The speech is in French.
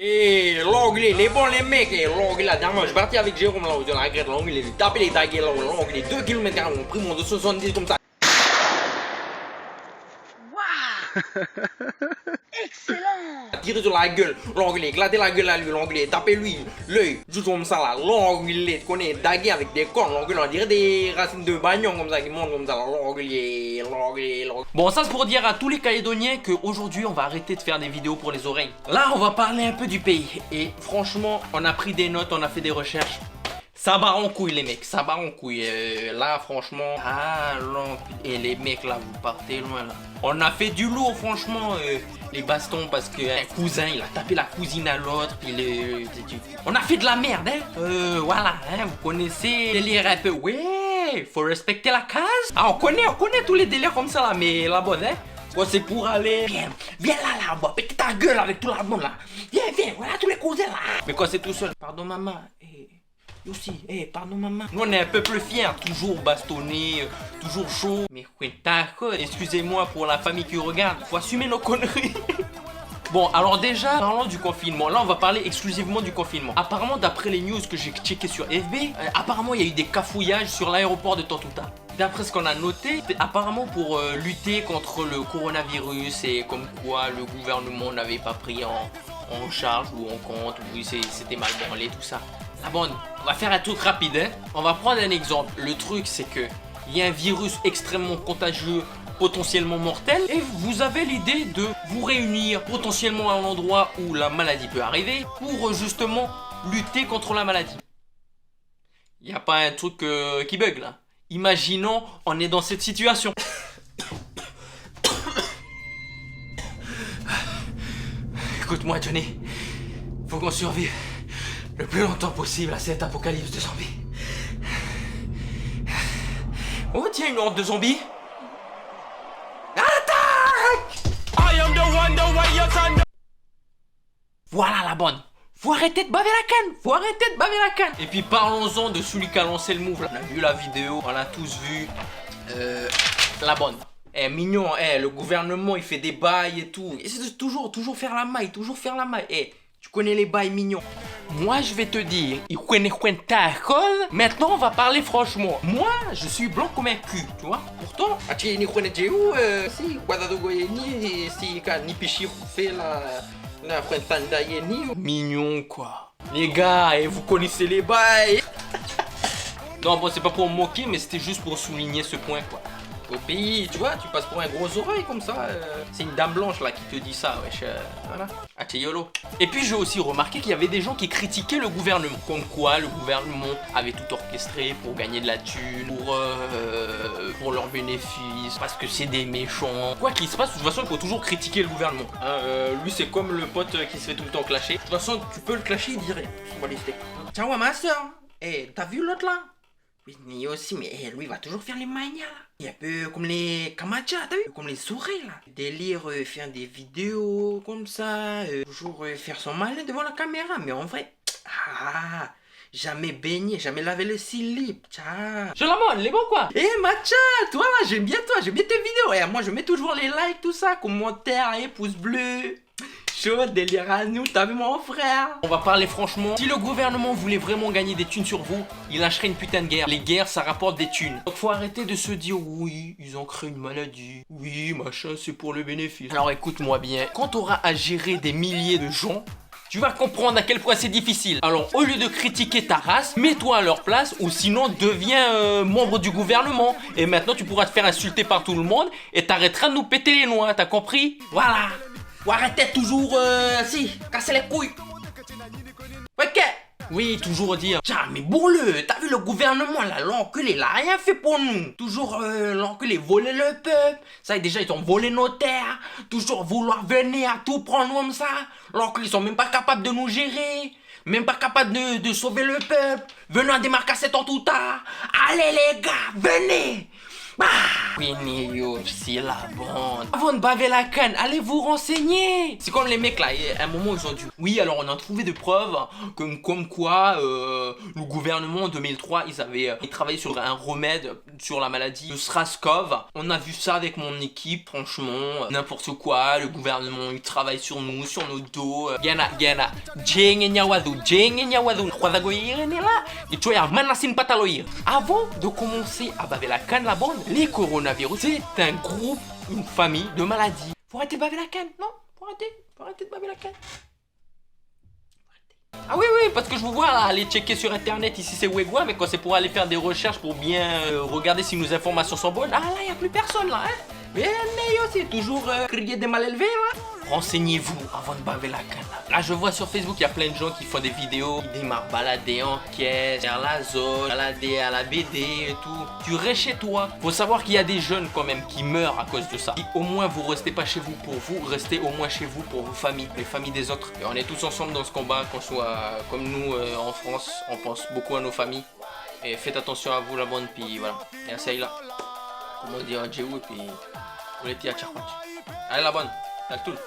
Et l'anglais, les bons les mecs, et l'anglais, la dernière fois, je suis parti avec Jérôme là, dans la grève, l'anglais, il a tapé les dagues là, l'anglais, 2 km, on a pris mon 270 comme ça. Waouh. Excellent. Tiré sur la gueule, l'anglais, éclaté la gueule à lui, l'anglais, tapé lui, l'œil, juste comme ça là, l'anglais, tu connais, dagué avec des cornes, l'anglais, on dirait des racines de bagnon comme ça qui montent comme ça, l'anglais. Bon, ça c'est pour dire à tous les Calédoniens qu'aujourd'hui on va arrêter de faire des vidéos pour les oreilles. Là, on va parler un peu du pays, et franchement, on a pris des notes, on a fait des recherches. Ça barre en couille les mecs, ça barre en couille. Là franchement, et les mecs là vous partez loin là. On a fait du lourd franchement, les bastons parce que un cousin il a tapé la cousine à l'autre. On a fait de la merde hein. Voilà, hein, vous connaissez délire un peu. Ouais, faut respecter la case. Ah on connaît tous les délires comme ça là, mais la bonne hein. Quoi c'est pour aller. Viens là, bah, pète ta gueule avec tout la bonne là. Viens, voilà tous les cousins là. Mais quoi c'est tout seul. Pardon maman. Aussi, pardon maman. Nous on est un peuple fier, toujours bastonné, toujours chaud. Mais excusez-moi pour la famille qui regarde, faut assumer nos conneries. Bon, alors déjà, parlons du confinement. Là, on va parler exclusivement du confinement. Apparemment, d'après les news que j'ai checké sur FB, apparemment, il y a eu des cafouillages sur l'aéroport de Tontouta. D'après ce qu'on a noté, apparemment pour lutter contre le coronavirus et comme quoi le gouvernement n'avait pas pris en charge ou en compte, oui, c'était mal branlé, tout ça. Ah bon, on va faire un truc rapide, hein. On va prendre un exemple. Le truc, c'est que il y a un virus extrêmement contagieux, potentiellement mortel, et vous avez l'idée de vous réunir potentiellement à un endroit où la maladie peut arriver pour justement lutter contre la maladie. Il n'y a pas un truc qui bug là. Imaginons, on est dans cette situation. Écoute-moi, Johnny. Faut qu'on survive le plus longtemps possible à cette apocalypse de zombies. Oh tiens, une horde de zombies. Attaque! Voilà la bonne. Faut arrêter de baver la canne. Et puis parlons-en de celui qui a lancé le move. On a vu la vidéo, on l'a tous vu. La bonne. Mignon, le gouvernement il fait des bails et tout. Et c'est toujours faire la maille, tu connais les bails mignons. Moi, je vais te dire, maintenant, on va parler franchement. Moi, je suis blanc comme un cul, tu vois. Pourtant, mignon, quoi. Les gars, vous connaissez les bails. Non, bon, c'est pas pour me moquer, mais c'était juste pour souligner ce point, quoi. Au pays, tu vois, tu passes pour un gros oreille comme ça. C'est une dame blanche là qui te dit ça, wesh. Voilà. YOLO. Et puis j'ai aussi remarqué qu'il y avait des gens qui critiquaient le gouvernement. Comme quoi le gouvernement avait tout orchestré pour gagner de la thune, pour leurs bénéfices, parce que c'est des méchants. Quoi qu'il se passe, de toute façon, il faut toujours critiquer le gouvernement. Lui, c'est comme le pote qui se fait tout le temps clasher. De toute façon, tu peux le clasher, il dirait. On va les steaks. Tiens, ouais, ma soeur. T'as vu l'autre là? Mais aussi, mais lui, il va toujours faire les manias là. Il est un peu comme les Kamacha, t'as vu? Comme les souris là. Délire, faire des vidéos comme ça, toujours faire son malin devant la caméra. Mais en vrai, jamais baigné, jamais lavé le slip, tcha. Je la montre, les bons quoi. Matcha, toi là, j'aime bien tes vidéos. Moi, je mets toujours les likes, tout ça, commentaires, pouces bleus. Chaud, délire à nous, t'as vu mon frère? On va parler franchement, si le gouvernement voulait vraiment gagner des thunes sur vous, il lâcherait une putain de guerre. Les guerres, ça rapporte des thunes. Donc faut arrêter de se dire, oui, ils ont créé une maladie. Oui, machin, c'est pour le bénéfice. Alors écoute-moi bien, quand t'auras à gérer des milliers de gens, tu vas comprendre à quel point c'est difficile. Alors au lieu de critiquer ta race, mets-toi à leur place ou sinon deviens membre du gouvernement. Et maintenant tu pourras te faire insulter par tout le monde et t'arrêteras de nous péter les noix, t'as compris? Voilà. Ou arrêtez toujours, casser les couilles. Ok. Oui, toujours dire, tiens, mais bourreux, t'as vu le gouvernement là, l'enculé, il a rien fait pour nous. Toujours l'enculé, voler le peuple. Ça, déjà, ils ont volé nos terres. Toujours vouloir venir à tout prendre comme ça. L'enculé, ils sont même pas capables de nous gérer. Même pas capables de sauver le peuple. Venez à démarquer cet en tout tas. Allez les gars, venez. Oui, yo, c'est la bande. Avant de baver la canne, allez vous renseigner. C'est comme les mecs là, à un moment ils ont dit oui, alors on a trouvé des preuves comme quoi le gouvernement en 2003 ils travaillaient sur un remède sur la maladie de SRAS-CoV. On a vu ça avec mon équipe, franchement, n'importe quoi, le gouvernement il travaille sur nous, sur nos dos. Gana, avant de commencer à baver la canne, la bande, les coronavirus, c'est un groupe, une famille de maladies. Faut arrêter de baver la canne, non? Faut arrêter de baver la canne. Ah oui, parce que je vous vois là, aller checker sur internet ici c'est Wegwa, mais quand c'est pour aller faire des recherches pour bien regarder si nos informations sont bonnes, ah là, y a plus personne là, hein. Mais c'est toujours crier des mal élevés là. Renseignez-vous avant de baver la canne. Là, je vois sur Facebook, il y a plein de gens qui font des vidéos, qui démarrent balader en caisse, vers la zone, balader à la BD et tout. Tu restes chez toi. Faut savoir qu'il y a des jeunes quand même qui meurent à cause de ça. Si au moins vous restez pas chez vous pour vous, restez au moins chez vous pour vos familles, les familles des autres. Et on est tous ensemble dans ce combat, qu'on soit comme nous en France, on pense beaucoup à nos familles. Et faites attention à vous la bande, puis voilà. Et essaye là. Comment dire à Jéhu et puis vous l'étiez à Tcharpach. Allez la bonne, t'as le tout.